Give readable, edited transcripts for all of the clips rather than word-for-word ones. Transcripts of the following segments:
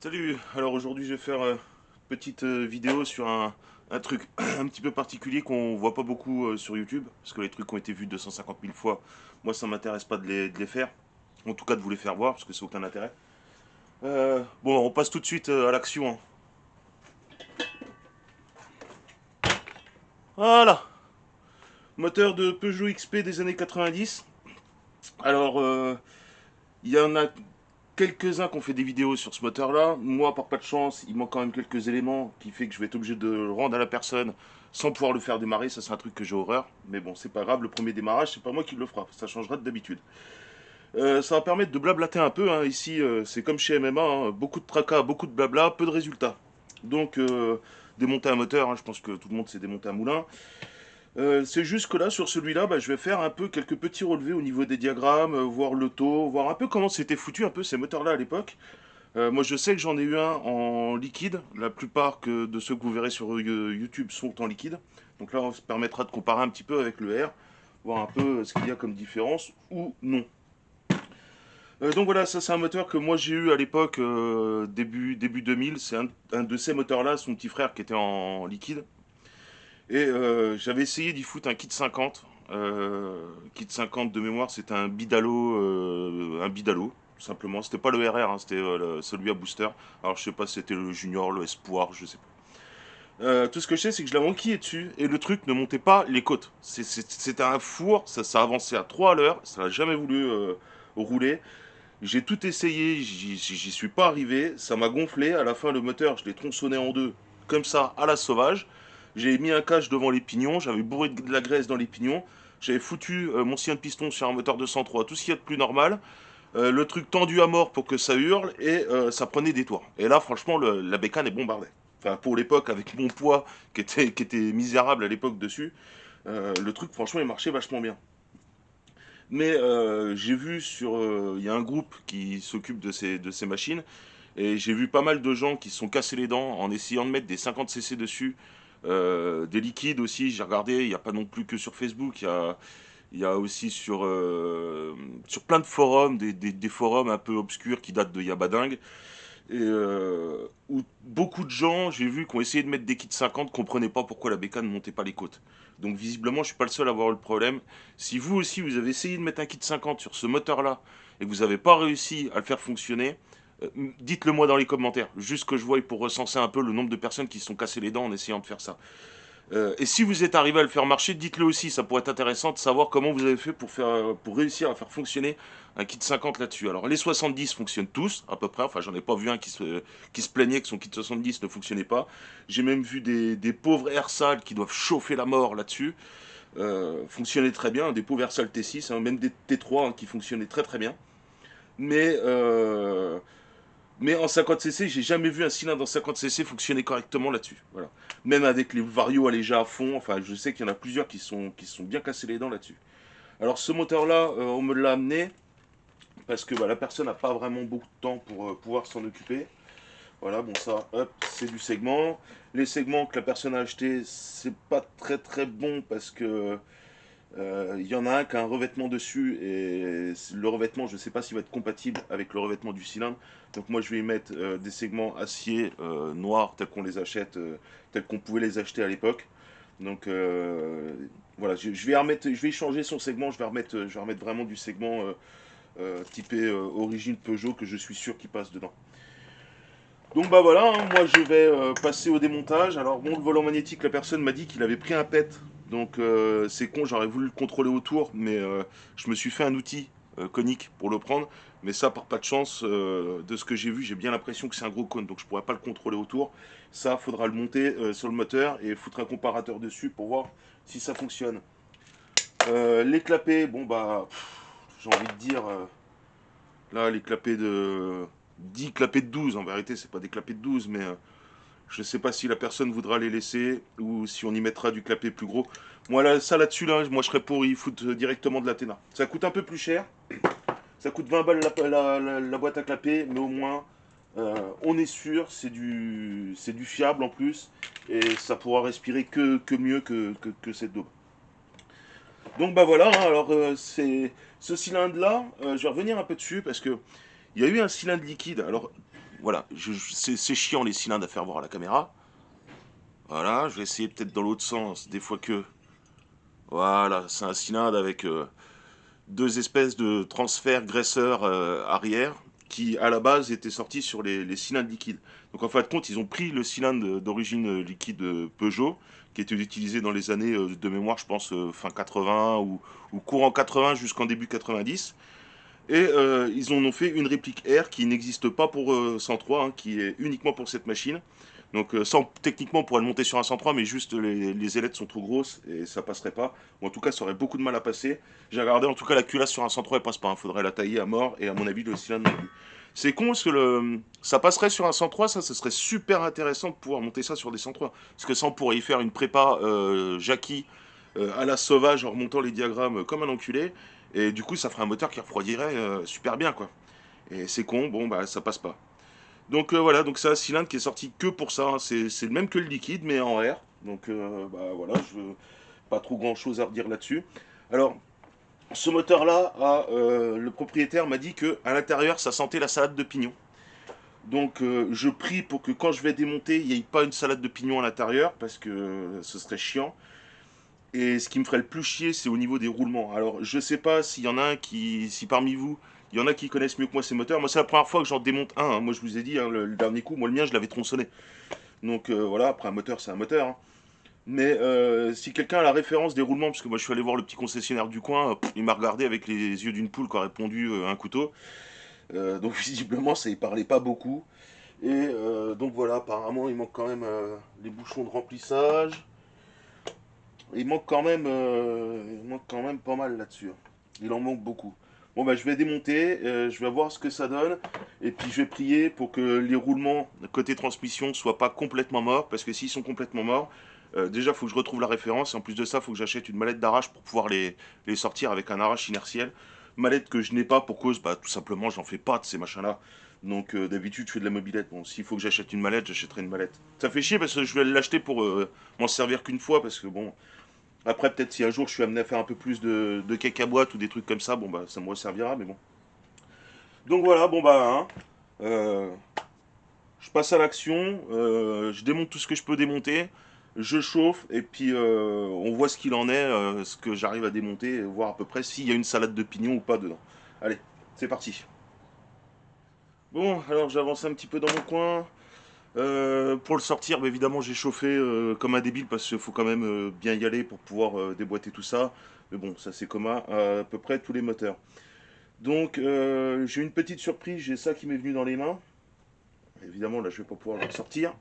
Salut, alors aujourd'hui je vais faire une petite vidéo sur un truc un petit peu particulier qu'on voit pas beaucoup sur YouTube, parce que les trucs ont été vus 250 000 fois, moi ça m'intéresse pas de les faire, en tout cas de vous les faire voir, parce que c'est aucun intérêt. Bon, on passe tout de suite à l'action, hein. Voilà, moteur de Peugeot XP des années 90. Alors, il y en a quelques-uns qui ont fait des vidéos sur ce moteur-là. Moi, par pas de chance, il manque quand même quelques éléments qui fait que je vais être obligé de le rendre à la personne sans pouvoir le faire démarrer. Ça, c'est un truc que j'ai horreur. Mais bon, c'est pas grave. Le premier démarrage, c'est pas moi qui le fera. Ça changera de d'habitude. Ça va permettre de blablater un peu, hein. Ici, c'est comme chez MMA, hein. Beaucoup de tracas, beaucoup de blabla, peu de résultats. Donc, démonter un moteur, hein, je pense que tout le monde sait démonter un moulin. C'est juste que là, sur celui-là, bah, je vais faire un peu quelques petits relevés au niveau des diagrammes, voir le taux, voir un peu comment c'était foutu un peu ces moteurs-là à l'époque. Moi, je sais que j'en ai eu un en liquide. La plupart de ceux que vous verrez sur YouTube sont en liquide. Donc là, on se permettra de comparer un petit peu avec le R, voir un peu ce qu'il y a comme différence ou non. Donc voilà, ça c'est un moteur que moi j'ai eu à l'époque, début 2000. C'est un de ces moteurs-là, son petit frère qui était en liquide. Et j'avais essayé d'y foutre un kit 50. Kit 50 de mémoire, c'était un Bidalo, tout simplement. C'était pas le RR, hein, c'était celui à booster. Alors je sais pas si c'était le Junior, le Espoir, je sais pas. Tout ce que je sais, c'est que je l'avais enquillé dessus et le truc ne montait pas les côtes. C'était un four, ça avançait à 3 à l'heure, ça n'a jamais voulu rouler. J'ai tout essayé, j'y suis pas arrivé, ça m'a gonflé. À la fin, le moteur, je l'ai tronçonné en deux, comme ça, à la sauvage. J'ai mis un cache devant les pignons, j'avais bourré de la graisse dans les pignons. J'avais foutu mon sien de piston sur un moteur de 103, tout ce qu'il y a de plus normal. Le truc tendu à mort pour que ça hurle et ça prenait des tours. Et là, franchement, la bécane est bombardée. Enfin, pour l'époque, avec mon poids qui était misérable à l'époque dessus, le truc, franchement, il marchait vachement bien. Mais j'ai vu sur. Il y a un groupe qui s'occupe de ces machines. Et j'ai vu pas mal de gens qui se sont cassés les dents en essayant de mettre des 50 cc dessus. Des liquides aussi, j'ai regardé. Il n'y a pas non plus que sur Facebook. Il y a aussi sur plein de forums, des forums un peu obscurs qui datent de Yabadingue. Et où beaucoup de gens, j'ai vu, qui ont essayé de mettre des kits 50, comprenaient pas pourquoi la bécane ne montait pas les côtes. Donc visiblement, je suis pas le seul à avoir eu le problème. Si vous aussi, vous avez essayé de mettre un kit 50 sur ce moteur-là et que vous n'avez pas réussi à le faire fonctionner, dites-le moi dans les commentaires. Juste que je voie pour recenser un peu le nombre de personnes qui se sont cassées les dents en essayant de faire ça. Et si vous êtes arrivé à le faire marcher, dites-le aussi. Ça pourrait être intéressant de savoir comment vous avez fait pour réussir à faire fonctionner un kit 50 là-dessus. Alors les 70 fonctionnent tous, à peu près. Enfin, j'en ai pas vu un qui se plaignait que son kit 70 ne fonctionnait pas. J'ai même vu des pauvres AirSal qui doivent chauffer la mort là-dessus. Fonctionnaient très bien. Des pauvres AirSal T6, hein, même des T3 hein, qui fonctionnaient très très bien. Mais en 50 cc, j'ai jamais vu un cylindre en 50 cc fonctionner correctement là-dessus. Voilà. Même avec les varios allégés à fond, enfin, je sais qu'il y en a plusieurs qui sont bien cassés les dents là-dessus. Alors, ce moteur-là, on me l'a amené parce que bah, la personne n'a pas vraiment beaucoup de temps pour pouvoir s'en occuper. Voilà, bon, ça, hop, c'est du segment. Les segments que la personne a acheté, c'est pas très très bon parce que il y en a un qui a un revêtement dessus et le revêtement, je ne sais pas s'il va être compatible avec le revêtement du cylindre. Donc moi je vais y mettre des segments acier noirs tels qu'on les achète, tels qu'on pouvait les acheter à l'époque. Donc voilà, je vais y changer son segment, je vais remettre vraiment du segment typé origine Peugeot que je suis sûr qu'il passe dedans. Donc bah voilà, hein, moi je vais passer au démontage. Alors bon, le volant magnétique, la personne m'a dit qu'il avait pris un pet. Donc c'est con, j'aurais voulu le contrôler autour, mais je me suis fait un outil conique pour le prendre. Mais ça, par pas de chance, de ce que j'ai vu, j'ai bien l'impression que c'est un gros cône, donc je pourrais pas le contrôler autour. Ça, faudra le monter sur le moteur et foutre un comparateur dessus pour voir si ça fonctionne. Les clapets, bon bah, j'ai envie de dire, là, les clapets de 10 clapets de 12, en vérité, c'est pas des clapets de 12, mais je sais pas si la personne voudra les laisser ou si on y mettra du clapet plus gros. Moi, là, ça là-dessus, là, moi je serais pour y foutre directement de l'Athéna. Ça coûte un peu plus cher. Ça coûte 20 balles la boîte à clapet, mais au moins, on est sûr, c'est du fiable en plus, et ça pourra respirer que mieux que cette daube. Donc bah voilà, hein, alors ce cylindre-là, je vais revenir un peu dessus parce que il y a eu un cylindre liquide. Alors voilà, c'est chiant les cylindres à faire voir à la caméra. Voilà, je vais essayer peut-être dans l'autre sens, des fois que... Voilà, c'est un cylindre avec deux espèces de transferts graisseurs arrière qui à la base étaient sortis sur les cylindres liquides. Donc en fin de compte, ils ont pris le cylindre d'origine liquide Peugeot qui était utilisé dans les années de mémoire, je pense fin 80 ou courant 80 jusqu'en début 90. Et ils en ont fait une réplique R qui n'existe pas pour 103, hein, qui est uniquement pour cette machine. Donc techniquement on pourrait le monter sur un 103, mais juste les ailettes sont trop grosses et ça passerait pas. Ou en tout cas ça aurait beaucoup de mal à passer. J'ai regardé, en tout cas la culasse sur un 103 elle passe pas, il faudrait la tailler à mort et à mon avis le cylindre non plus. C'est con parce que ça passerait sur un 103, ça ce serait super intéressant de pouvoir monter ça sur des 103. Parce que ça on pourrait y faire une prépa Jackie à la sauvage en remontant les diagrammes comme un enculé. Et du coup ça ferait un moteur qui refroidirait super bien quoi. Et c'est con, bon bah ça passe pas. Donc voilà, donc c'est un cylindre qui est sorti que pour ça, hein. C'est le même que le liquide, mais en R. Donc bah voilà, je veux pas trop grand chose à redire là-dessus. Alors, ce moteur-là, le propriétaire m'a dit que à l'intérieur, ça sentait la salade de pignon. Donc je prie pour que quand je vais démonter, il n'y ait pas une salade de pignon à l'intérieur, parce que ce serait chiant. Et ce qui me ferait le plus chier, c'est au niveau des roulements. Alors, je sais pas s'il y en a un qui, si parmi vous, il y en a qui connaissent mieux que moi ces moteurs. Moi, c'est la première fois que j'en démonte un, hein. Moi, je vous ai dit, hein, le dernier coup, moi, le mien, je l'avais tronçonné. Donc, voilà, après, un moteur, c'est un moteur, hein. Mais si quelqu'un a la référence des roulements, parce que moi, je suis allé voir le petit concessionnaire du coin, il m'a regardé avec les yeux d'une poule qui a répondu à un couteau. Donc, visiblement, ça y parlait pas beaucoup. Et donc, voilà, apparemment, il manque quand même les bouchons de remplissage. Il manque quand même pas mal là-dessus, hein. Il en manque beaucoup. Bon bah je vais démonter, je vais voir ce que ça donne, et puis je vais prier pour que les roulements côté transmission soient pas complètement morts, parce que s'ils sont complètement morts, déjà il faut que je retrouve la référence, et en plus de ça, il faut que j'achète une mallette d'arrache pour pouvoir les sortir avec un arrache inertiel. Mallette que je n'ai pas pour cause, bah tout simplement j'en fais pas de ces machins-là. Donc d'habitude je fais de la mobilette. Bon, s'il faut que j'achète une mallette, j'achèterai une mallette. Ça fait chier parce que je vais l'acheter pour m'en servir qu'une fois, parce que bon, après, peut-être si un jour je suis amené à faire un peu plus de cacahuètes ou des trucs comme ça, bon bah ça me resservira, mais bon. Donc voilà, bon bah, hein, euh, je passe à l'action, je démonte tout ce que je peux démonter, je chauffe et puis on voit ce qu'il en est, ce que j'arrive à démonter, et voir à peu près s'il y a une salade de pignon ou pas dedans. Allez, c'est parti. Bon, alors j'avance un petit peu dans mon coin. Pour le sortir, bah, évidemment, j'ai chauffé comme un débile parce qu'il faut quand même bien y aller pour pouvoir déboîter tout ça. Mais bon, ça c'est commun à peu près tous les moteurs. Donc, j'ai une petite surprise, j'ai ça qui m'est venu dans les mains. Évidemment, là, je vais pas pouvoir le sortir.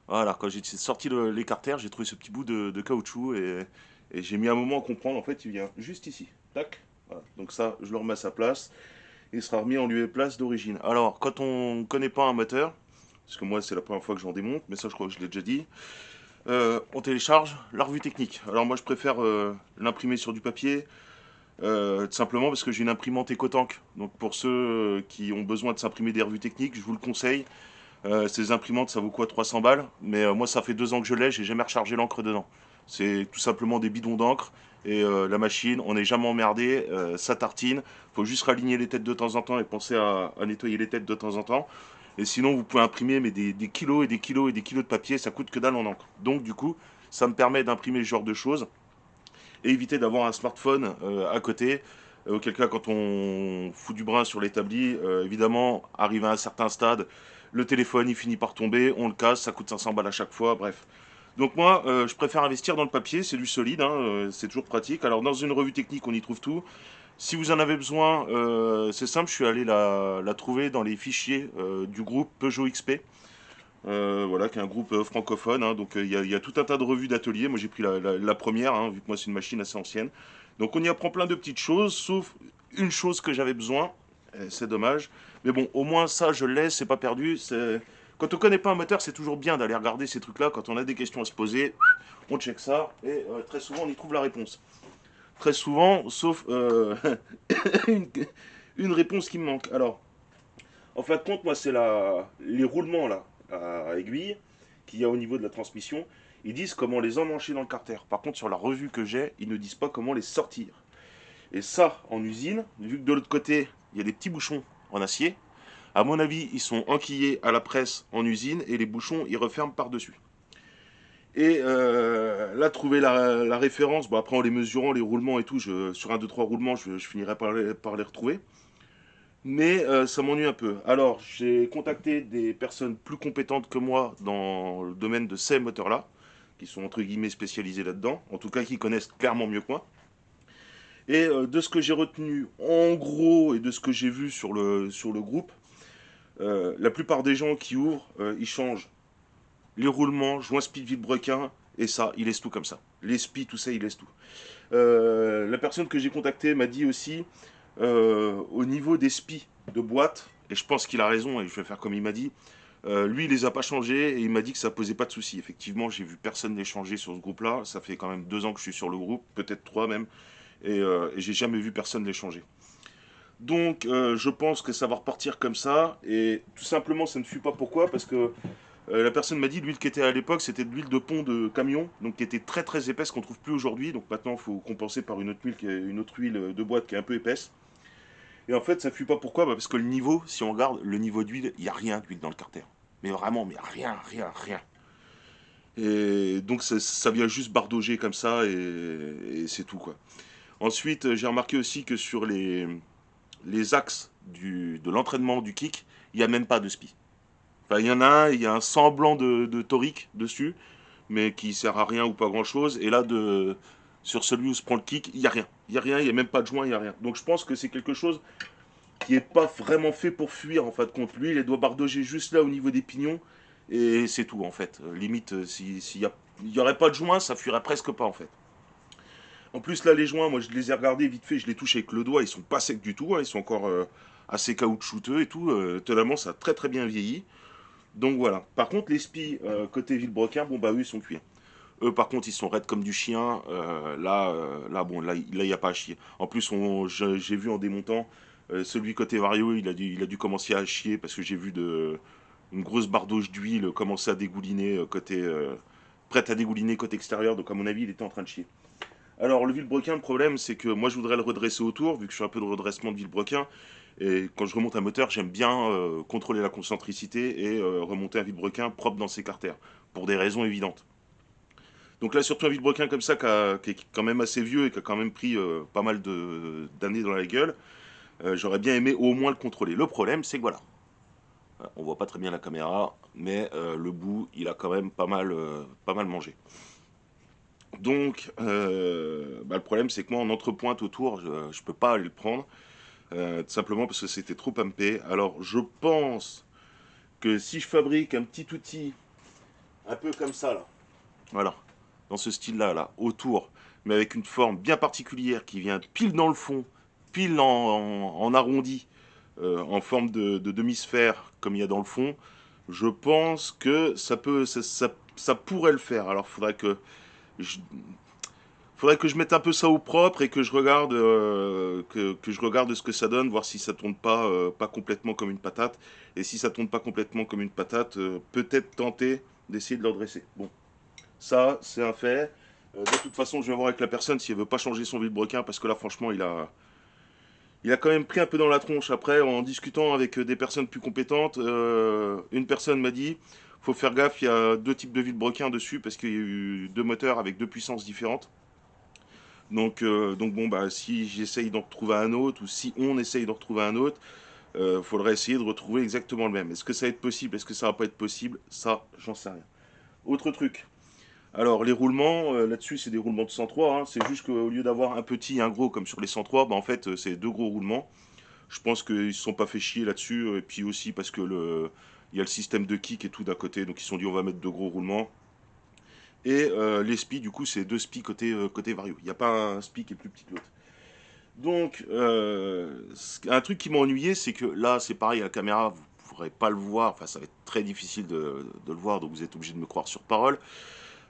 Voilà, quand j'ai sorti l'écartère, j'ai trouvé ce petit bout de caoutchouc et j'ai mis un moment à comprendre. En fait, il vient juste ici. Tac. Voilà. Donc ça, je le remets à sa place. Il sera remis en lieu et place d'origine. Alors, quand on ne connaît pas un moteur, parce que moi c'est la première fois que j'en démonte, mais ça je crois que je l'ai déjà dit, on télécharge la revue technique. Alors moi je préfère l'imprimer sur du papier, tout simplement parce que j'ai une imprimante EcoTank. Donc pour ceux qui ont besoin de s'imprimer des revues techniques, je vous le conseille. Ces imprimantes ça vaut quoi, 300 balles, mais moi ça fait 2 ans que je l'ai, j'ai jamais rechargé l'encre dedans. C'est tout simplement des bidons d'encre. Et la machine, on n'est jamais emmerdé, ça tartine. Faut juste raligner les têtes de temps en temps et penser à nettoyer les têtes de temps en temps. Et sinon, vous pouvez imprimer mais des kilos et des kilos et des kilos de papier, ça coûte que dalle en encre. Donc du coup, ça me permet d'imprimer ce genre de choses et éviter d'avoir un smartphone à côté. Auquel cas, quand on fout du brin sur l'établi, évidemment, arrivé à un certain stade, le téléphone il finit par tomber, on le casse, ça coûte 500 balles à chaque fois, bref. Donc moi, je préfère investir dans le papier, c'est du solide, hein, c'est toujours pratique. Alors dans une revue technique, on y trouve tout. Si vous en avez besoin, c'est simple, je suis allé la trouver dans les fichiers du groupe Peugeot XP. Voilà, qui est un groupe francophone, hein. Donc il y a tout un tas de revues d'ateliers. Moi j'ai pris la première, hein, vu que moi c'est une machine assez ancienne. Donc on y apprend plein de petites choses, sauf une chose que j'avais besoin. C'est dommage. Mais bon, au moins ça je l'ai, c'est pas perdu. Quand on connaît pas un moteur, c'est toujours bien d'aller regarder ces trucs-là. Quand on a des questions à se poser, on check ça et très souvent on y trouve la réponse. Très souvent, sauf une, une réponse qui me manque. Alors, en fin de compte, moi, c'est les roulements là, à aiguille qu'il y a au niveau de la transmission. Ils disent comment les emmancher dans le carter. Par contre, sur la revue que j'ai, ils ne disent pas comment les sortir. Et ça, en usine, vu que de l'autre côté, il y a des petits bouchons en acier, À mon avis, ils sont enquillés à la presse en usine et les bouchons, ils referment par-dessus. Et là, trouver la référence, bon après en les mesurant, les roulements et tout, sur un, deux, trois roulements, je finirai par les retrouver. Mais ça m'ennuie un peu. Alors, j'ai contacté des personnes plus compétentes que moi dans le domaine de ces moteurs-là, qui sont entre guillemets spécialisés là-dedans, en tout cas qui connaissent clairement mieux que moi. Et de ce que j'ai retenu en gros et de ce que j'ai vu sur le groupe, la plupart des gens qui ouvrent, ils changent les roulements, joint speed vilebrequin, et ça, ils laissent tout comme ça. Les spies, tout ça, ils laissent tout. La personne que j'ai contactée m'a dit aussi, au niveau des spies de boîte, et je pense qu'il a raison, et je vais faire comme il m'a dit, lui, il les a pas changés, et il m'a dit que ça posait pas de souci. Effectivement, j'ai vu personne les changer sur ce groupe-là. Ça fait quand même 2 ans que je suis sur le groupe, peut-être 3 même, et j'ai jamais vu personne les changer. Donc, je pense que ça va repartir comme ça, et tout simplement, ça ne fut pas pourquoi, parce que la personne m'a dit l'huile qui était à l'époque, c'était de l'huile de pont de camion, donc qui était très très épaisse, qu'on trouve plus aujourd'hui. Donc maintenant, il faut compenser par une autre huile, une autre huile de boîte qui est un peu épaisse. Et en fait, ça fuit pas pourquoi, parce que le niveau, si on regarde le niveau d'huile, il n'y a rien d'huile dans le carter. Mais vraiment, mais rien, rien, rien. Et donc ça vient juste bardauger comme ça et c'est tout quoi. Ensuite, j'ai remarqué aussi que sur les axes de l'entraînement du kick, il n'y a même pas de spi. Enfin, il y en a un, il y a un semblant de torique dessus, mais qui sert à rien ou pas grand chose. Et là, sur celui où se prend le kick, il n'y a rien. Il n'y a rien, il n'y a même pas de joint, il n'y a rien. Donc je pense que c'est quelque chose qui n'est pas vraiment fait pour fuir en fait contre lui. Il doit bardoger juste là au niveau des pignons. Et c'est tout en fait. Limite, s'il n'y aurait pas de joint, ça fuirait presque pas en fait. En plus, là, les joints, moi je les ai regardés vite fait, je les touche avec le doigt, ils sont pas secs du tout, hein, ils sont encore assez caoutchouteux et tout. Tellement ça a très très bien vieilli. Donc voilà. Par contre, les spies côté Villebrequin, bon bah eux ils sont cuits. Eux par contre ils sont raides comme du chien. Là bon là il n'y a pas à chier. En plus j'ai vu en démontant celui côté Vario il a dû commencer à chier parce que j'ai vu une grosse bardauge d'huile commencer à dégouliner côté prête à dégouliner côté extérieur. Donc à mon avis il était en train de chier. Alors le Villebrequin, le problème c'est que moi je voudrais le redresser autour vu que je suis un peu de redressement de Villebrequin. Et quand je remonte un moteur, j'aime bien contrôler la concentricité et remonter un vilebrequin propre dans ses carters, pour des raisons évidentes. Donc là, surtout un vilebrequin comme ça, qui est quand même assez vieux et qui a quand même pris pas mal d'années dans la gueule, j'aurais bien aimé au moins le contrôler. Le problème, c'est que voilà, on voit pas très bien la caméra, mais le bout, il a quand même pas mal mangé. Donc, le problème, c'est que moi, en entrepointe autour, je peux pas aller le prendre, tout simplement parce que c'était trop ampé. Alors, je pense que si je fabrique un petit outil un peu comme ça là, voilà, dans ce style-là, là, autour, mais avec une forme bien particulière qui vient pile dans le fond, pile en arrondi, en forme de demi-sphère comme il y a dans le fond, je pense que ça pourrait le faire. Alors je, faudrait que je mette un peu ça au propre et que je regarde, que je regarde ce que ça donne, voir si ça tourne pas complètement comme une patate. Et si ça tourne pas complètement comme une patate, peut-être tenter d'essayer de le redresser. Bon, ça, c'est un fait. De toute façon, je vais voir avec la personne si elle veut pas changer son vilebrequin parce que là, franchement, il a quand même pris un peu dans la tronche. Après, en discutant avec des personnes plus compétentes, une personne m'a dit faut faire gaffe, il y a 2 types de vilebrequin dessus parce qu'il y a eu 2 moteurs avec 2 puissances différentes. Donc bon, bah, si j'essaye d'en retrouver un autre, ou si on essaye d'en retrouver un autre, faudrait essayer de retrouver exactement le même. Est-ce que ça va être possible? Est-ce que ça va pas être possible? Ça, j'en sais rien. Autre truc. Alors, les roulements, là-dessus, c'est des roulements de 103. Hein. C'est juste qu'au lieu d'avoir un petit et un gros comme sur les 103, bah, en fait, c'est 2 gros roulements. Je pense qu'ils ne se sont pas fait chier là-dessus. Et puis aussi parce que il y a le système de kick et tout d'un côté. Donc, ils se sont dit, on va mettre 2 gros roulements. Et les spies, du coup, c'est 2 spies côté Vario. Il n'y a pas un spie qui est plus petit que l'autre. Donc, un truc qui m'a ennuyé, c'est que là, c'est pareil, à la caméra, vous ne pourrez pas le voir. Enfin, ça va être très difficile de le voir, donc vous êtes obligé de me croire sur parole.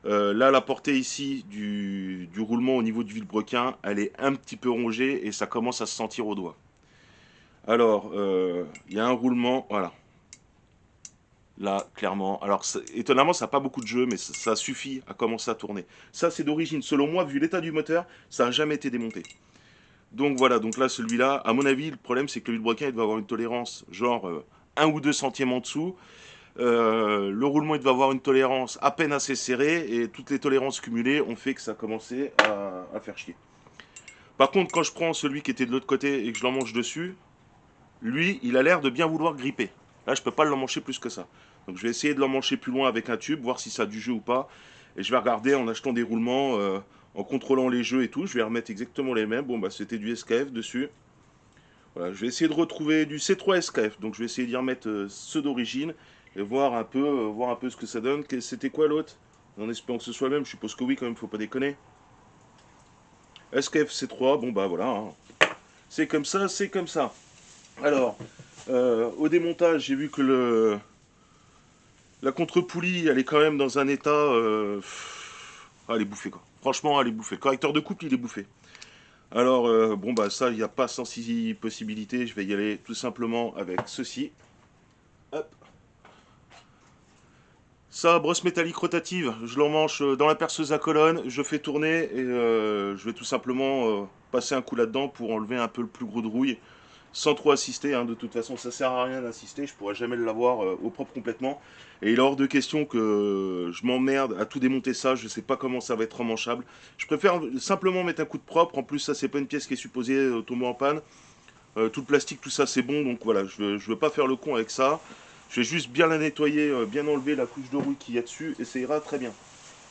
Là, la portée ici du roulement au niveau du vilebrequin, elle est un petit peu rongée et ça commence à se sentir au doigt. Alors, il y a un roulement, voilà. Là, clairement. Alors, étonnamment, ça n'a pas beaucoup de jeu, mais ça suffit à commencer à tourner. Ça, c'est d'origine. Selon moi, vu l'état du moteur, ça n'a jamais été démonté. Donc voilà, donc là, celui-là, à mon avis, le problème, c'est que le vilebrequin, il doit avoir une tolérance genre 1 ou 2 centièmes en dessous. Le roulement il devait avoir une tolérance à peine assez serrée et toutes les tolérances cumulées ont fait que ça a commencé à faire chier. Par contre, quand je prends celui qui était de l'autre côté et que je l'emmanche dessus, lui, il a l'air de bien vouloir gripper. Là, je peux pas l'emmancher plus que ça. Donc je vais essayer de l'emmancher plus loin avec un tube, voir si ça a du jeu ou pas. Et je vais regarder en achetant des roulements, en contrôlant les jeux et tout. Je vais remettre exactement les mêmes. Bon, bah c'était du SKF dessus. Voilà, je vais essayer de retrouver du C3 SKF. Donc je vais essayer d'y remettre ceux d'origine et voir un peu ce que ça donne. C'était quoi l'autre? En espérant que ce soit le même, je suppose que oui quand même, faut pas déconner. SKF C3, bon bah voilà, hein. C'est comme ça, c'est comme ça. Alors, au démontage, j'ai vu que la contre-poulie, elle est quand même dans un état... elle est bouffée quoi. Franchement, elle est bouffée. Le correcteur de couple, il est bouffé. Alors, bon bah ça, il n'y a pas 106 possibilités. Je vais y aller tout simplement avec ceci. Hop. Ça, brosse métallique rotative, je l'emmanche dans la perceuse à colonne, je fais tourner et je vais tout simplement passer un coup là-dedans pour enlever un peu le plus gros de rouille, sans trop assister, hein. De toute façon ça sert à rien d'insister, je pourrais jamais l'avoir au propre complètement. Et il est hors de question que je m'emmerde à tout démonter ça, je sais pas comment ça va être emmanchable. Je préfère simplement mettre un coup de propre, en plus ça c'est pas une pièce qui est supposée tomber en panne. Tout le plastique, tout ça c'est bon, donc voilà, je veux pas faire le con avec ça. Je vais juste bien la nettoyer, bien enlever la couche de rouille qu'il y a dessus, et ça ira très bien.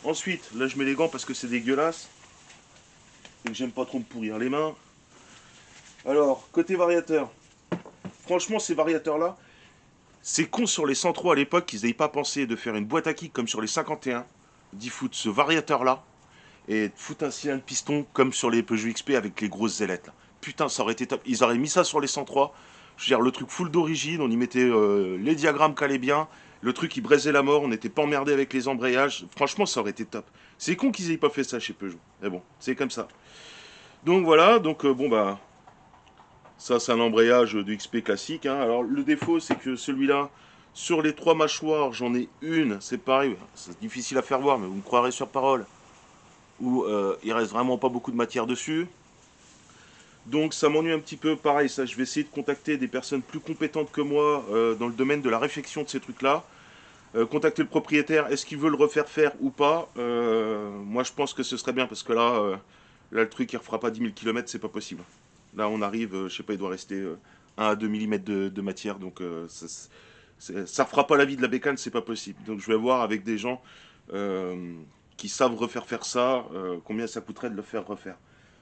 Ensuite, là je mets les gants parce que c'est dégueulasse, et que j'aime pas trop me pourrir les mains. Alors, côté variateur, franchement ces variateurs-là, c'est con sur les 103 à l'époque qu'ils n'aient pas pensé de faire une boîte à kick comme sur les 51, d'y foutre ce variateur-là, et de foutre un cylindre piston comme sur les Peugeot XP avec les grosses ailettes là. Putain, ça aurait été top. Ils auraient mis ça sur les 103. Je veux dire, le truc full d'origine, on y mettait les diagrammes qu'allaient bien. Le truc, il braisait la mort, on n'était pas emmerdé avec les embrayages. Franchement, ça aurait été top. C'est con qu'ils aient pas fait ça chez Peugeot. Mais bon, c'est comme ça. Donc voilà, donc bon bah, ça c'est un embrayage du XP classique, hein. Alors le défaut, c'est que celui-là, sur les 3 mâchoires, j'en ai une, c'est pareil, c'est difficile à faire voir, mais vous me croirez sur parole, où il reste vraiment pas beaucoup de matière dessus. Donc ça m'ennuie un petit peu, pareil, ça je vais essayer de contacter des personnes plus compétentes que moi dans le domaine de la réfection de ces trucs-là. Contacter le propriétaire, est-ce qu'il veut le refaire faire ou pas. Moi je pense que ce serait bien parce que là le truc il refera pas 10 000 km, c'est pas possible. Là on arrive, je sais pas, il doit rester 1 à 2 mm de matière, donc ça fera pas la vie de la bécane, c'est pas possible. Donc je vais voir avec des gens qui savent refaire faire ça, combien ça coûterait de le faire refaire.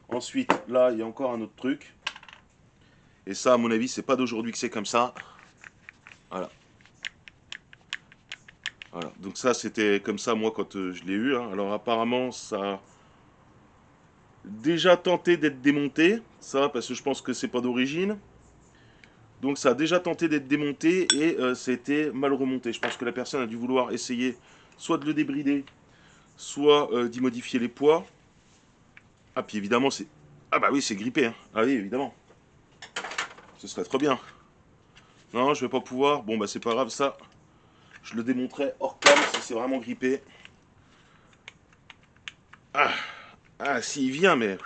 Ensuite, là, il y a encore un autre truc. Et ça, à mon avis, c'est pas d'aujourd'hui que c'est comme ça. Voilà. Voilà. Donc ça, c'était comme ça, moi, quand je l'ai eu, hein. Alors apparemment, ça a déjà tenté d'être démonté. Ça, parce que je pense que c'est pas d'origine. Donc ça a déjà tenté d'être démonté et c'était mal remonté. Je pense que la personne a dû vouloir essayer soit de le débrider, soit d'y modifier les poids. Ah, puis évidemment, c'est... Ah bah oui, c'est grippé, hein. Ah oui, évidemment. Ce serait trop bien. Non, je vais pas pouvoir. Bon, bah c'est pas grave, ça. Je le démonterai hors cam si c'est vraiment grippé. Ah, ah s'il vient, mais...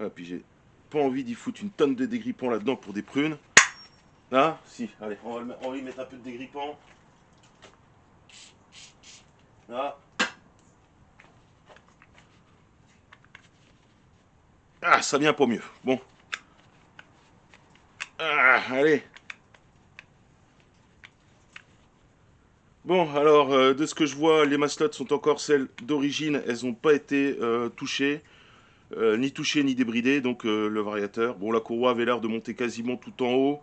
Ah, puis j'ai pas envie d'y foutre une tonne de dégrippants là-dedans pour des prunes. Ah, si, allez, on va y mettre un peu de dégrippant. Ah. Ah, ça vient pas mieux. Bon. Ah, allez. Bon, alors, de ce que je vois, les maslottes sont encore celles d'origine. Elles n'ont pas été touchées. Ni touchées, ni débridées. Donc, le variateur. Bon, la courroie avait l'air de monter quasiment tout en haut.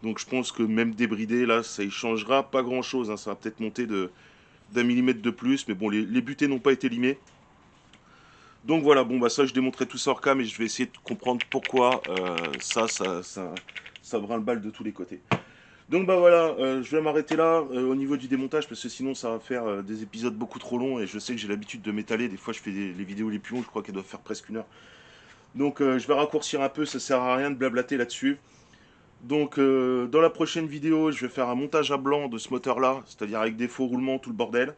Donc je pense que même débridé, là, ça y changera pas grand chose, hein. Ça va peut-être monter d'un millimètre de plus, mais bon, les butées n'ont pas été limées. Donc voilà, bon bah ça je démontrerai tout ça hors cam et je vais essayer de comprendre pourquoi ça brinle-balle de tous les côtés. Donc bah voilà, je vais m'arrêter là au niveau du démontage parce que sinon ça va faire des épisodes beaucoup trop longs et je sais que j'ai l'habitude de m'étaler. Des fois je fais les vidéos les plus longues, je crois qu'elles doivent faire presque 1 heure. Donc je vais raccourcir un peu, ça sert à rien de blablater là-dessus. Donc dans la prochaine vidéo, je vais faire un montage à blanc de ce moteur-là, c'est-à-dire avec des faux roulements, tout le bordel.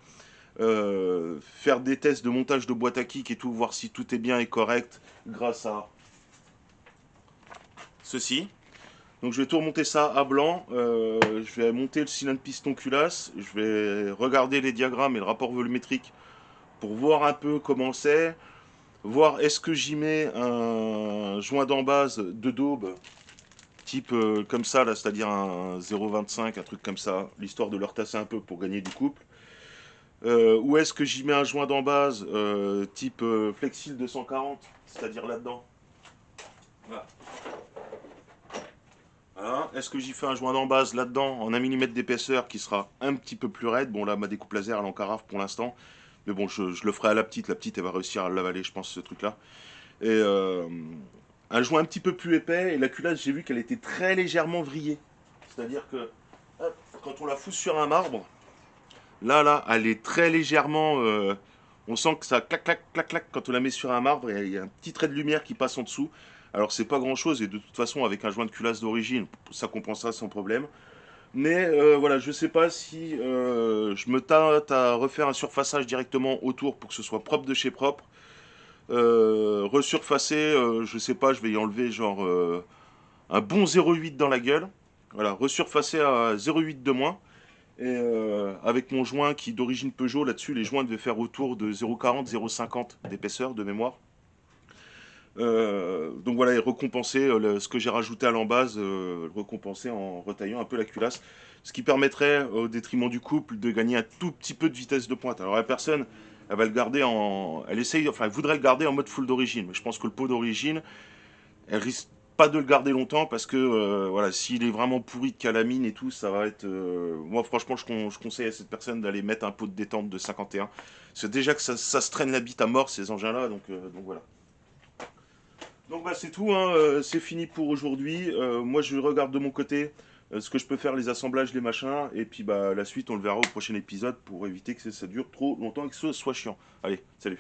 Faire des tests de montage de boîte à kick et tout, voir si tout est bien et correct grâce à ceci. Donc je vais tout remonter ça à blanc. Je vais monter le cylindre piston culasse. Je vais regarder les diagrammes et le rapport volumétrique pour voir un peu comment c'est. Voir est-ce que j'y mets un joint d'embase de daube type comme ça, là, c'est-à-dire un 0,25, un truc comme ça, l'histoire de leur tasser un peu pour gagner du couple. Ou est-ce que j'y mets un joint d'embase type Flexil 240, c'est-à-dire là-dedans. Voilà. Voilà. Est-ce que j'y fais un joint d'embase là-dedans en 1 mm d'épaisseur qui sera un petit peu plus raide. Bon là ma découpe laser elle est en carafe pour l'instant. Mais bon je le ferai à la petite elle va réussir à l'avaler je pense ce truc là. Et un joint un petit peu plus épais et la culasse j'ai vu qu'elle était très légèrement vrillée. C'est-à-dire que hop, quand on la fout sur un marbre, là elle est très légèrement... on sent que ça clac clac clac clac quand on la met sur un marbre et il y a un petit trait de lumière qui passe en dessous. Alors c'est pas grand chose et de toute façon avec un joint de culasse d'origine ça compensera sans problème. Mais voilà, je sais pas si je me tâte à refaire un surfaçage directement autour pour que ce soit propre de chez propre. Resurfacer, je sais pas, je vais y enlever genre un bon 0,8 dans la gueule. Voilà, resurfacer à 0,8 de moins. Et avec mon joint qui d'origine Peugeot, là-dessus, les joints devaient faire autour de 0,40, 0,50 d'épaisseur de mémoire. Donc voilà, et recompenser ce que j'ai rajouté à l'embase, recompenser en retaillant un peu la culasse, ce qui permettrait, au détriment du couple, de gagner un tout petit peu de vitesse de pointe. Alors la personne, elle va le garder en, elle essaye, enfin, elle voudrait le garder en mode full d'origine, mais je pense que le pot d'origine, elle risque pas de le garder longtemps parce que voilà, s'il est vraiment pourri de calamine et tout, ça va être. Moi, franchement, je conseille à cette personne d'aller mettre un pot de détente de 51. C'est déjà que ça se traîne la bite à mort ces engins-là, donc voilà. Donc bah c'est tout, hein, c'est fini pour aujourd'hui. Moi je regarde de mon côté ce que je peux faire, les assemblages, les machins, et puis bah la suite on le verra au prochain épisode pour éviter que ça dure trop longtemps et que ce soit chiant. Allez, salut.